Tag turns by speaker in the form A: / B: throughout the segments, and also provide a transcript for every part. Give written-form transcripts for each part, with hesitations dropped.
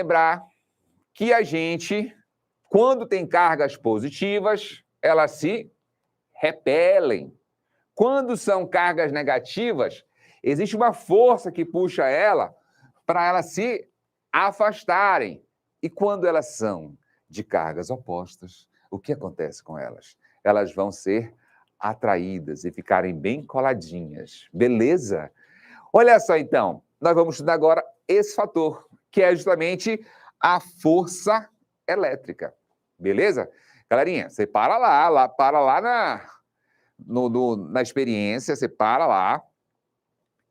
A: Lembrar que a gente, quando tem cargas positivas, elas se repelem. Quando são cargas negativas, existe uma força que puxa ela para elas se afastarem. E quando elas são de cargas opostas, o que acontece com elas? Elas vão ser atraídas e ficarem bem coladinhas. Beleza? Olha só, então, nós vamos estudar agora esse fator, que é justamente a força elétrica. Beleza? Galerinha, você para lá na experiência, você para lá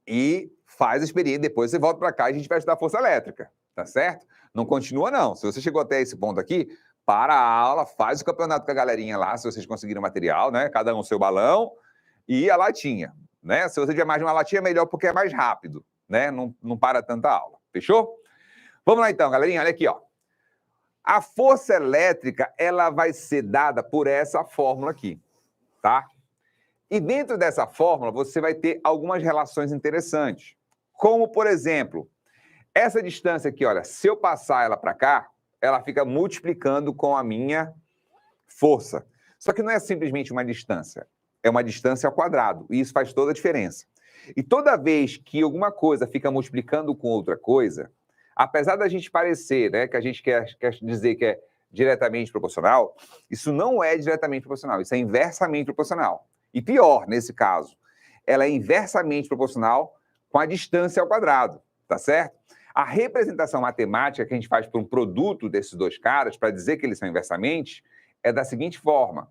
A: e faz a experiência, depois você volta para cá e a gente vai estudar força elétrica, tá certo? Não continua, não. Se você chegou até esse ponto aqui, para a aula, faz o campeonato com a galerinha lá, se vocês conseguiram material, né? Cada um o seu balão e a latinha, né? Se você tiver mais de uma latinha, é melhor porque é mais rápido, né? Não para tanta aula. Fechou? Vamos lá então, galerinha, olha aqui, ó. A força elétrica, ela vai ser dada por essa fórmula aqui, tá? E dentro dessa fórmula, você vai ter algumas relações interessantes. Como, por exemplo, essa distância aqui, olha, se eu passar ela para cá, ela fica multiplicando com a minha força. Só que não é simplesmente uma distância, é uma distância ao quadrado, e isso faz toda a diferença. E toda vez que alguma coisa fica multiplicando com outra coisa, apesar da gente parecer, né, que a gente quer dizer que é diretamente proporcional, isso não é diretamente proporcional, isso é inversamente proporcional. E pior, nesse caso, ela é inversamente proporcional com a distância ao quadrado, tá certo? A representação matemática que a gente faz por um produto desses dois caras, para dizer que eles são inversamente, é da seguinte forma.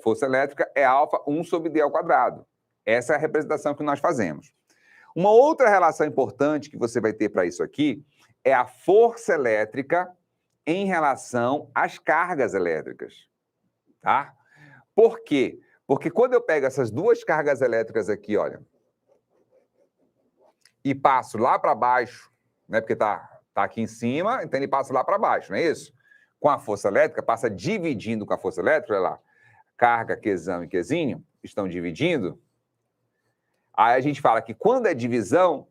A: Força elétrica é alfa 1 sobre d ao quadrado. Essa é a representação que nós fazemos. Uma outra relação importante que você vai ter para isso aqui é a força elétrica em relação às cargas elétricas, tá? Por quê? Porque quando eu pego essas duas cargas elétricas aqui, olha, e passo lá para baixo, né? Porque tá aqui em cima, então ele passa lá para baixo, não é isso? Com a força elétrica, passa dividindo com a força elétrica, olha lá, carga, Qzão e Qzinho estão dividindo. Aí a gente fala que quando é divisão,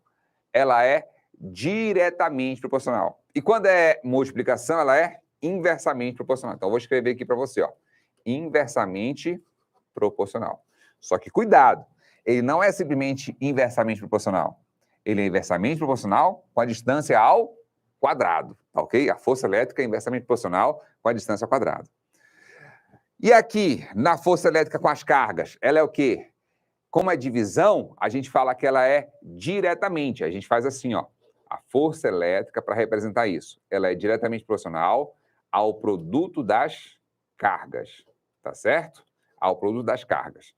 A: ela é diretamente proporcional. E quando é multiplicação, ela é inversamente proporcional. Então, eu vou escrever aqui para você, ó, inversamente proporcional. Só que cuidado, ele não é simplesmente inversamente proporcional. Ele é inversamente proporcional com a distância ao quadrado, tá ok? A força elétrica é inversamente proporcional com a distância ao quadrado. E aqui, na força elétrica com as cargas, ela é o quê? Como é divisão, a gente fala que ela é diretamente. A gente faz assim, ó, a força elétrica para representar isso. Ela é diretamente proporcional ao produto das cargas, tá certo? Ao produto das cargas.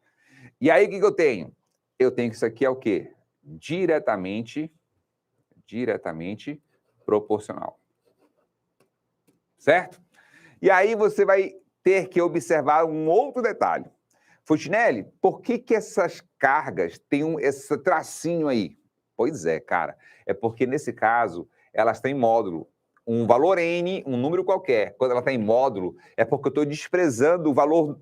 A: E aí, o que eu tenho? Eu tenho que isso aqui é o quê? Diretamente proporcional. Certo? E aí você vai ter que observar um outro detalhe. Fontinelli, por que essas cargas têm esse tracinho aí? Pois é, cara. É porque, nesse caso, elas têm módulo. Um valor N, um número qualquer. Quando ela está em módulo, é porque eu estou desprezando o valor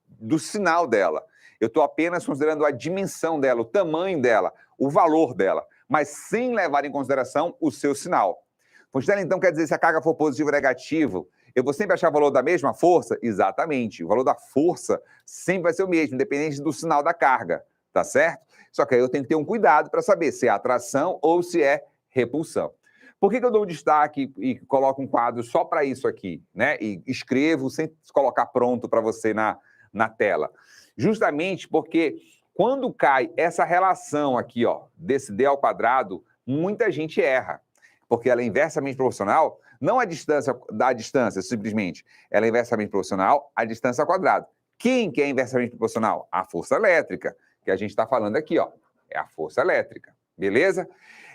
A: do sinal dela. Eu estou apenas considerando a dimensão dela, o tamanho dela, o valor dela, mas sem levar em consideração o seu sinal. Fontinelli, então, quer dizer, se a carga for positiva ou negativa, eu vou sempre achar o valor da mesma força? Exatamente. O valor da força sempre vai ser o mesmo, independente do sinal da carga, tá certo? Só que aí eu tenho que ter um cuidado para saber se é atração ou se é repulsão. Por que eu dou um destaque e coloco um quadro só para isso aqui, né? E escrevo sem colocar pronto para você na tela? Justamente porque quando cai essa relação aqui, ó, desse d ao quadrado, muita gente erra, porque ela é inversamente proporcional, não a distância da distância, simplesmente. Ela é inversamente proporcional à distância ao quadrado. Quem que é inversamente proporcional? A força elétrica, que a gente está falando aqui, ó. É a força elétrica, beleza?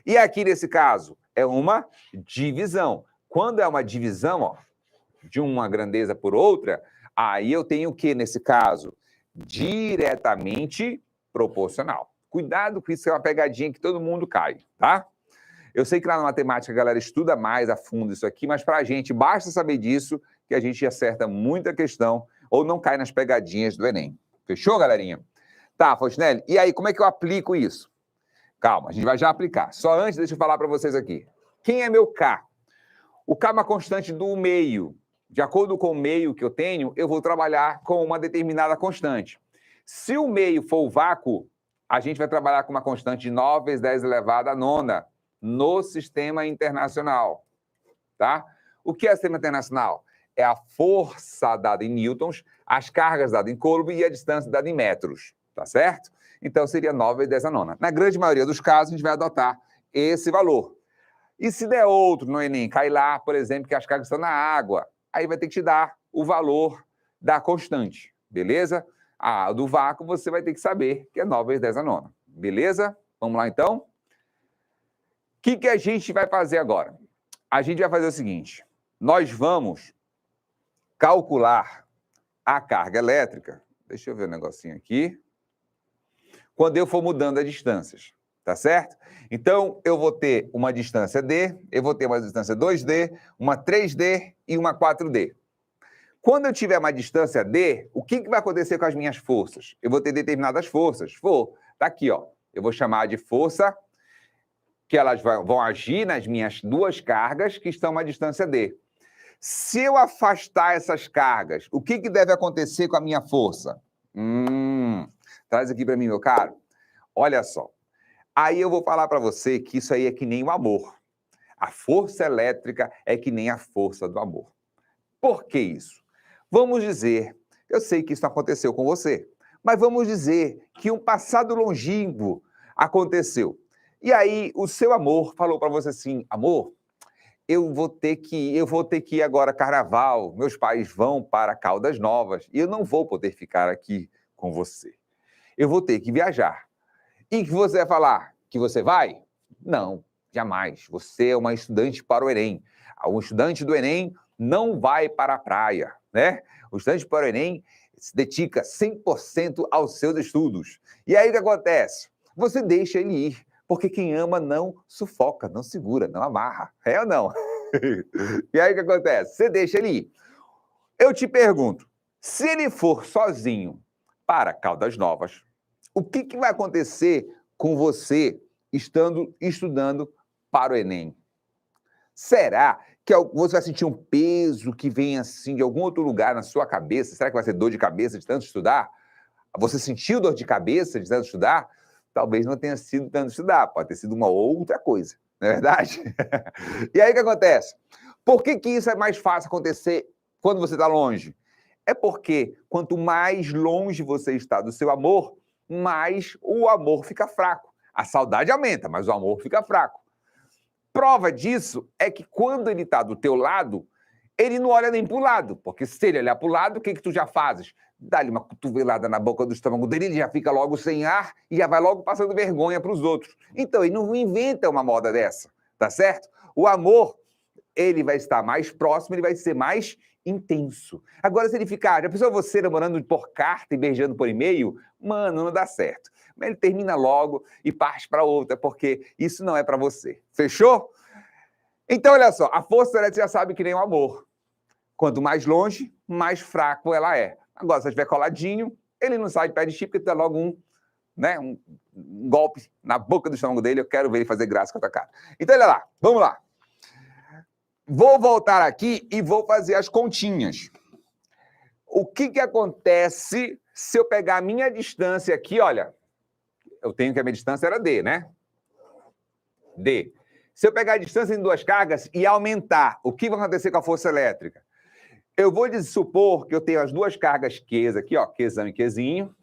A: E aqui, nesse caso, é uma divisão. Quando é uma divisão, ó, de uma grandeza por outra, aí eu tenho o que, nesse caso? Diretamente proporcional. Cuidado com isso, que é uma pegadinha que todo mundo cai, tá? Eu sei que lá na matemática a galera estuda mais a fundo isso aqui, mas para a gente basta saber disso que a gente acerta muita questão ou não cai nas pegadinhas do Enem. Fechou, galerinha? Tá, Fontinelli, e aí, como é que eu aplico isso? Calma, a gente vai já aplicar. Só antes, deixa eu falar para vocês aqui. Quem é meu K? O K é uma constante do meio. De acordo com o meio que eu tenho, eu vou trabalhar com uma determinada constante. Se o meio for o vácuo, a gente vai trabalhar com uma constante de 9 vezes 10 elevado à nona no sistema internacional. Tá? O que é o sistema internacional? É a força dada em newtons, as cargas dadas em coulomb e a distância dada em metros. Tá certo? Então, seria 9 vezes 10 à nona. Na grande maioria dos casos, a gente vai adotar esse valor. E se der outro no Enem, cai lá, por exemplo, que as cargas estão na água, aí vai ter que te dar o valor da constante, beleza? A do vácuo você vai ter que saber que é 9 vezes 10 à nona, beleza? Vamos lá, então? O que a gente vai fazer agora? A gente vai fazer o seguinte, nós vamos calcular a carga elétrica, deixa eu ver um negocinho aqui, quando eu for mudando as distâncias, tá certo? Então, eu vou ter uma distância D, eu vou ter uma distância 2D, uma 3D e uma 4D. Quando eu tiver uma distância D, o que vai acontecer com as minhas forças? Eu vou ter determinadas forças. Tá aqui, ó. Eu vou chamar de força, que elas vão agir nas minhas duas cargas que estão a uma distância D. Se eu afastar essas cargas, o que deve acontecer com a minha força? Traz aqui para mim, meu caro. Olha só. Aí eu vou falar para você que isso aí é que nem o amor. A força elétrica é que nem a força do amor. Por que isso? Vamos dizer, eu sei que isso aconteceu com você, mas vamos dizer que um passado longínquo aconteceu. E aí o seu amor falou para você assim, amor, eu vou ter que ir agora carnaval, meus pais vão para Caldas Novas e eu não vou poder ficar aqui com você. Eu vou ter que viajar. E que você vai falar que você vai? Não, jamais. Você é uma estudante para o Enem. Um estudante do Enem não vai para a praia, né? O estudante para o Enem se dedica 100% aos seus estudos. E aí o que acontece? Você deixa ele ir, porque quem ama não sufoca, não segura, não amarra. É ou não? E aí o que acontece? Você deixa ele ir. Eu te pergunto, se ele for sozinho para Caldas Novas, o que vai acontecer com você estudando para o Enem? Será que você vai sentir um peso que vem assim de algum outro lugar na sua cabeça? Será que vai ser dor de cabeça de tanto estudar? Você sentiu dor de cabeça de tanto estudar? Talvez não tenha sido tanto estudar, pode ter sido uma outra coisa, não é verdade? E aí o que acontece? Por que isso é mais fácil acontecer quando você está longe? É porque quanto mais longe você está do seu amor, mais o amor fica fraco. A saudade aumenta, mas o amor fica fraco. Prova disso é que quando ele está do teu lado, ele não olha nem para o lado, porque se ele olhar para o lado, o que tu já fazes? Dá-lhe uma cotovelada na boca do estômago dele, ele já fica logo sem ar e já vai logo passando vergonha para os outros. Então, ele não inventa uma moda dessa, tá certo? O amor, ele vai estar mais próximo, ele vai ser mais intenso. Agora, se ele ficar, já pensou você namorando por carta e beijando por e-mail? Mano, não dá certo. Mas ele termina logo e parte para outra, porque isso não é para você. Fechou? Então, olha só, a força elétrica já sabe que nem o amor. Quanto mais longe, mais fraco ela é. Agora, se estiver coladinho, ele não sai de pé de ti, porque dá logo um golpe na boca do estômago dele. Eu quero ver ele fazer graça com a tua cara. Então, olha lá, vamos lá. Vou voltar aqui e vou fazer as continhas. O que acontece se eu pegar a minha distância aqui, olha, eu tenho que a minha distância era D, né? D. Se eu pegar a distância em duas cargas e aumentar, o que vai acontecer com a força elétrica? Eu vou supor que eu tenho as duas cargas Qs aqui, ó, Qzão e Qzinho,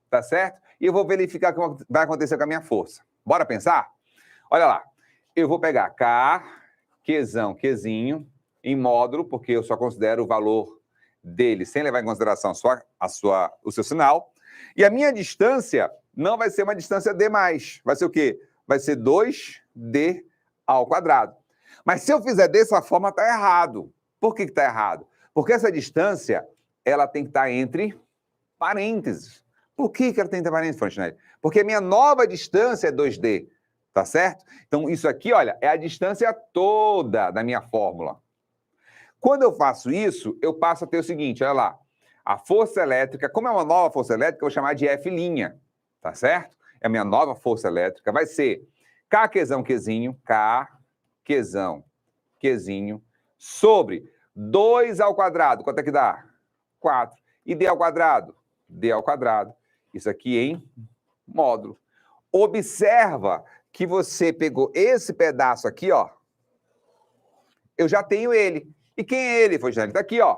A: tá certo? E eu vou verificar o que vai acontecer com a minha força. Bora pensar? Olha lá, eu vou pegar K, Qzão, Qzinho, em módulo, porque eu só considero o valor dele sem levar em consideração o seu sinal. E a minha distância não vai ser uma distância D+. Vai ser o quê? Vai ser 2D ao quadrado. Mas se eu fizer dessa forma, está errado. Por que está errado? Porque essa distância, ela tem que estar entre parênteses. Por que ela tem que estar parênteses, Fontenelle? Porque a minha nova distância é 2D, tá certo? Então, isso aqui, olha, é a distância toda da minha fórmula. Quando eu faço isso, eu passo a ter o seguinte, olha lá. A força elétrica, como é uma nova força elétrica, eu vou chamar de F', tá certo? É a minha nova força elétrica, vai ser K, Qzão, Qzinho, K, Qzão, Qzinho, sobre 2 ao quadrado. Quanto é que dá? 4. E d ao quadrado? D ao quadrado. Isso aqui em módulo. Observa que você pegou esse pedaço aqui, ó. Eu já tenho ele. E quem é ele? Foi, ele tá aqui, ó.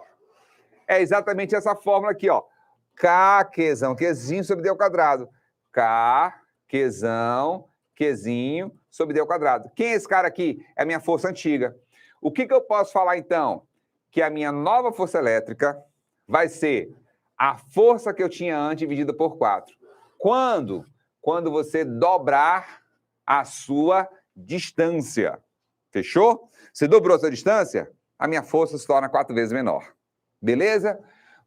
A: É exatamente essa fórmula aqui, ó. K, Qzão, Qzinho sobre D ao quadrado. K, Qzão, Qzinho sobre D ao quadrado. Quem é esse cara aqui? É a minha força antiga. O que eu posso falar, então? Que a minha nova força elétrica vai ser a força que eu tinha antes dividida por 4. Quando? Quando você dobrar a sua distância. Fechou? Você dobrou a sua distância? A minha força se torna 4 vezes menor. Beleza?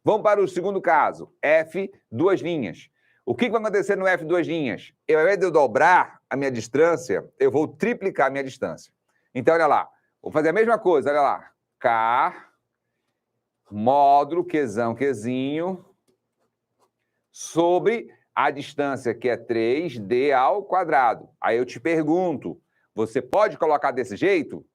A: Vamos para o segundo caso. F, duas linhas. O que vai acontecer no F, duas linhas? Ao invés de eu dobrar a minha distância, eu vou triplicar a minha distância. Então, olha lá. Vou fazer a mesma coisa, olha lá. K, módulo, Qzão, Qzinho, sobre a distância que é 3D ao quadrado. Aí eu te pergunto, você pode colocar desse jeito?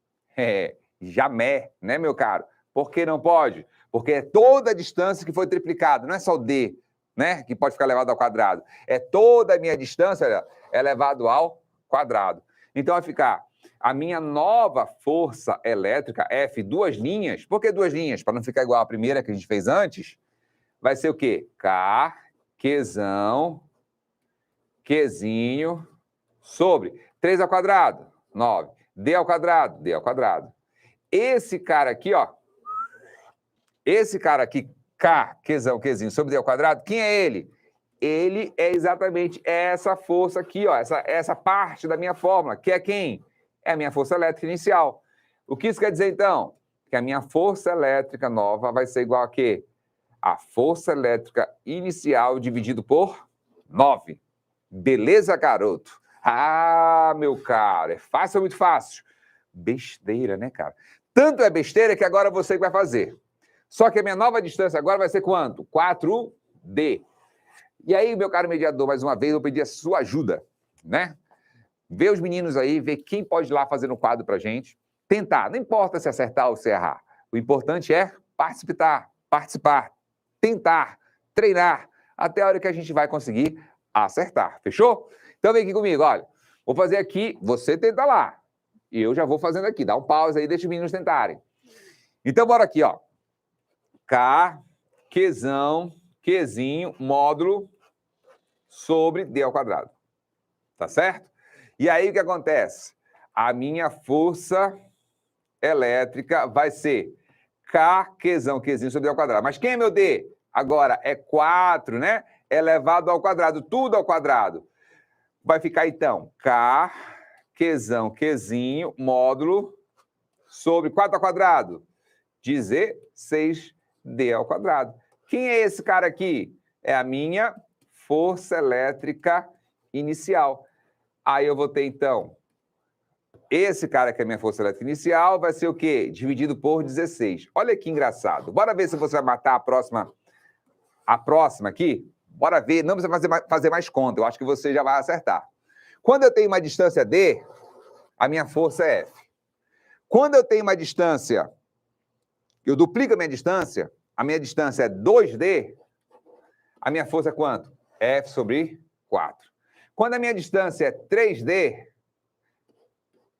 A: Jamais, né, meu caro? Por que não pode? Porque é toda a distância que foi triplicada, não é só o D, né, que pode ficar elevado ao quadrado. É toda a minha distância elevado ao quadrado. Então vai ficar a minha nova força elétrica, F, duas linhas. Por que duas linhas? Para não ficar igual a primeira que a gente fez antes, vai ser o quê? K, Qzão, Qzinho, sobre 3 ao quadrado, 9. D ao quadrado, D ao quadrado. Esse cara aqui, ó. Esse cara aqui, K, Qzão, Qzinho, sobre D ao quadrado, quem é ele? Ele é exatamente essa força aqui, ó. Essa parte da minha fórmula, que é quem? É a minha força elétrica inicial. O que isso quer dizer, então? Que a minha força elétrica nova vai ser igual a quê? A força elétrica inicial dividido por 9. Beleza, garoto? Ah, meu caro, é fácil ou muito fácil? Besteira, né, cara? Tanto é besteira que agora você que vai fazer. Só que a minha nova distância agora vai ser quanto? 4D. E aí, meu caro mediador, mais uma vez, eu vou pedir a sua ajuda, né? Vê os meninos aí, vê quem pode ir lá fazer no quadro pra gente. Tentar, não importa se acertar ou se errar. O importante é participar, tentar, treinar, até a hora que a gente vai conseguir acertar. Fechou? Então vem aqui comigo, olha. Vou fazer aqui, você tenta lá. E eu já vou fazendo aqui. Dá um pause aí, deixa os meninos tentarem. Então, bora aqui, ó. K, Qzão, Qzinho, módulo sobre D ao quadrado. Tá certo? E aí, o que acontece? A minha força elétrica vai ser K, Qzão, Qzinho sobre D ao quadrado. Mas quem é meu D? Agora é 4, né? Elevado ao quadrado, tudo ao quadrado. Vai ficar, então, K, Qzão, Qzinho, módulo sobre 4 ao quadrado. 16D ao quadrado. Quem é esse cara aqui? É a minha força elétrica inicial. Aí eu vou ter, então, esse cara que é a minha força elétrica inicial vai ser o quê? Dividido por 16. Olha que engraçado. Bora ver se você vai matar a próxima aqui? Bora ver. Não precisa fazer mais conta. Eu acho que você já vai acertar. Quando eu tenho uma distância D, a minha força é F. Quando eu tenho uma distância, eu duplico a minha distância é 2D, a minha força é quanto? F sobre 4. Quando a minha distância é 3D,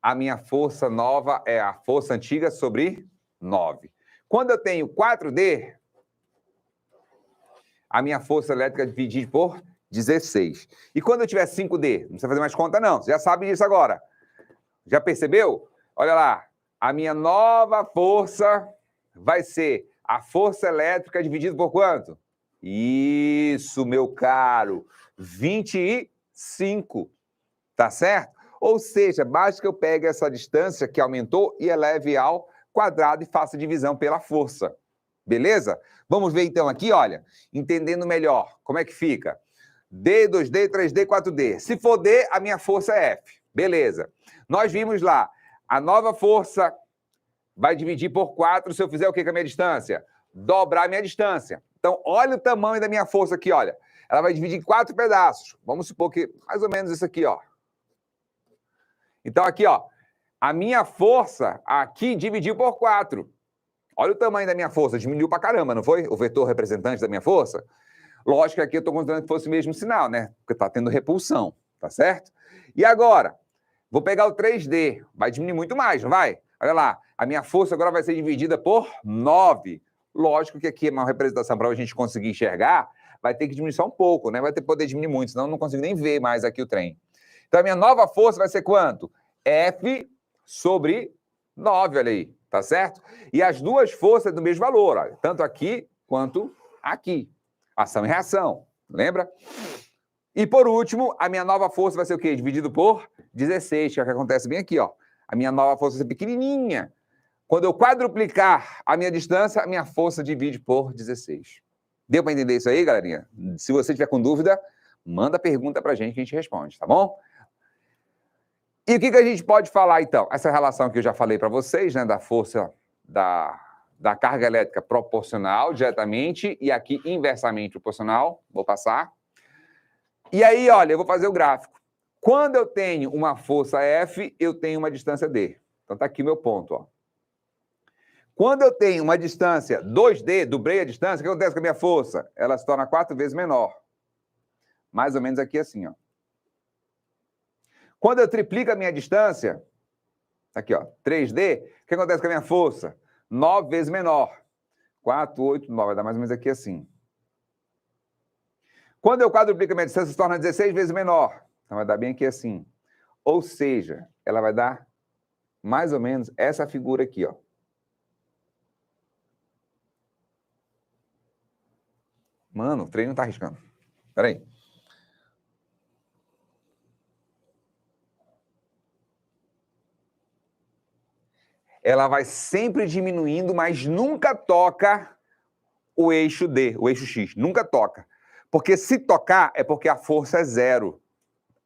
A: a minha força nova é a força antiga sobre 9. Quando eu tenho 4D, a minha força elétrica é dividida por 16. E quando eu tiver 5D, não precisa fazer mais conta não, você já sabe disso agora. Já percebeu? Olha lá, a minha nova força vai ser a força elétrica dividida por quanto? Isso, meu caro, 25, tá certo? Ou seja, basta que eu pegue essa distância que aumentou e eleve ao quadrado e faça divisão pela força. Beleza? Vamos ver então aqui, olha, entendendo melhor como é que fica. D, 2D, 3D, 4D. Se for D, a minha força é F. Beleza. Nós vimos lá, a nova força vai dividir por 4 se eu fizer o que com a minha distância? Dobrar a minha distância. Então, olha o tamanho da minha força aqui, olha. Ela vai dividir em 4 pedaços. Vamos supor que mais ou menos isso aqui, ó. Então, aqui, ó. A minha força aqui dividiu por 4. Olha o tamanho da minha força, diminuiu pra caramba, não foi? O vetor representante da minha força. Lógico que aqui eu estou considerando que fosse o mesmo sinal, né? Porque está tendo repulsão, tá certo? E agora, vou pegar o 3D, vai diminuir muito mais, não vai? Olha lá, a minha força agora vai ser dividida por 9. Lógico que aqui é uma representação para a gente conseguir enxergar, vai ter que diminuir só um pouco, né? Vai ter que poder diminuir muito, senão eu não consigo nem ver mais aqui o trem. Então a minha nova força vai ser quanto? F sobre 9, olha aí, tá certo? E as duas forças do mesmo valor, olha, tanto aqui quanto aqui. Ação e reação, lembra? E por último, a minha nova força vai ser o quê? Dividido por 16, que é o que acontece bem aqui, ó. A minha nova força vai ser pequenininha. Quando eu quadruplicar a minha distância, a minha força divide por 16. Deu para entender isso aí, galerinha? Se você tiver com dúvida, manda pergunta pra gente que a gente responde, tá bom? E o que a gente pode falar, então? Essa relação que eu já falei para vocês, né, da força da carga elétrica proporcional diretamente e aqui inversamente proporcional. Vou passar. E aí, olha, eu vou fazer o gráfico. Quando eu tenho uma força F, eu tenho uma distância D. Então tá aqui o meu ponto, ó. Quando eu tenho uma distância 2D, dobrei a distância, o que acontece com a minha força? Ela se torna 4 vezes menor. Mais ou menos aqui assim, ó. Quando eu triplico a minha distância, aqui, ó, 3D, o que acontece com a minha força? 9 vezes menor. 4, 8, 9, vai dar mais ou menos aqui assim. Quando eu quadruplico a minha distância, se torna 16 vezes menor. Então vai dar bem aqui assim. Ou seja, ela vai dar mais ou menos essa figura aqui, ó. Mano, o trem não tá arriscando. Espera aí. Ela vai sempre diminuindo, mas nunca toca o eixo D, o eixo X. Nunca toca. Porque se tocar, é porque a força é 0.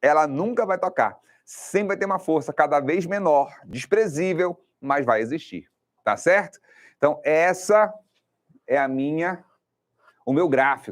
A: Ela nunca vai tocar. Sempre vai ter uma força cada vez menor, desprezível, mas vai existir. Tá certo? Então, essa é o meu gráfico.